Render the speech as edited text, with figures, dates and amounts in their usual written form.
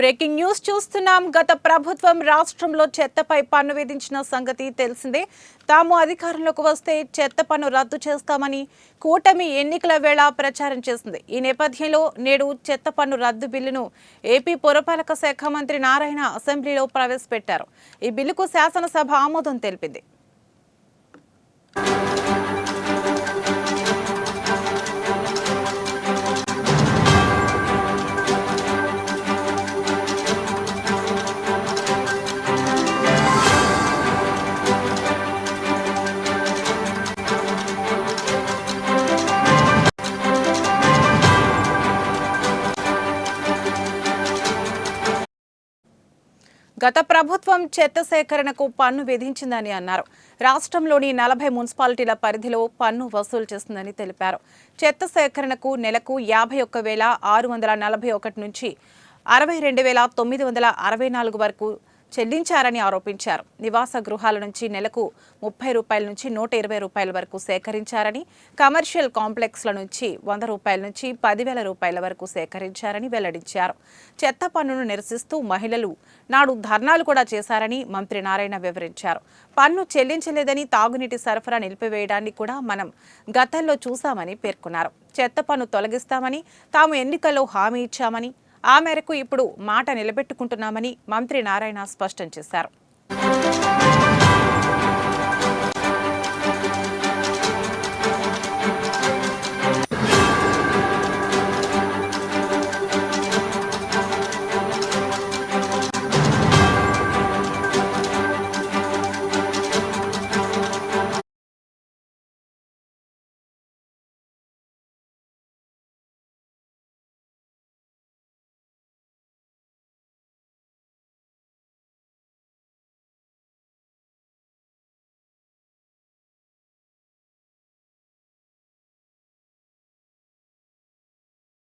Breaking news చూస్తున్నాం. గత ప్రభుత్వం రాష్ట్రంలో చెత్తపై పన్ను విధించిన సంగతి తెలిసిందే. తాము అధికారంలోకి వస్తే చెత్త పన్ను రద్దు చేస్తామని కూటమి ఎన్నికల వేళ ప్రచారం చేసింది. ఈ నేపథ్యంలో నేడు చెత్త పన్ను రద్దు బిల్లును ఏపీ పురపాలక శాఖ మంత్రి నారాయణ అసెంబ్లీలో ప్రవేశపెట్టారు. ఈ బిల్లుకు శాసనసభ ఆమోదం తెలిపింది. గత ప్రభుత్వం చెత్త సేకరణకు పన్ను విధించిందని అన్నారు. రాష్ట్రంలోని 40 మున్సిపాలిటీల పరిధిలో పన్ను వసూలు చేస్తుందని తెలిపారు. చెత్త సేకరణకు నెలకు 51,641 నుంచి 62,964 వరకు చెల్లించారని ఆరోపించారు. నివాస గృహాల నుంచి నెలకు 30 రూపాయల నుంచి 120 రూపాయల వరకు సేకరించారని, కమర్షియల్ కాంప్లెక్స్ల నుంచి 100 రూపాయల నుంచి 10,000 రూపాయల వరకు సేకరించారని వెల్లడించారు. చెత్త పన్నును నిరసిస్తూ మహిళలు నాడు ధర్నాలు కూడా చేశారని మంత్రి నారాయణ వివరించారు. పన్ను చెల్లించలేదని తాగునీటి సరఫరా నిలిపివేయడాన్ని కూడా మనం గతంలో చూశామని పేర్కొన్నారు. చెత్త పన్ను తొలగిస్తామని తాము ఎన్నికల్లో హామీ ఇచ్చామని, ఆ మేరకు ఇప్పుడు మాట నిలబెట్టుకుంటున్నామని మంత్రి నారాయణ స్పష్టం చేశారు.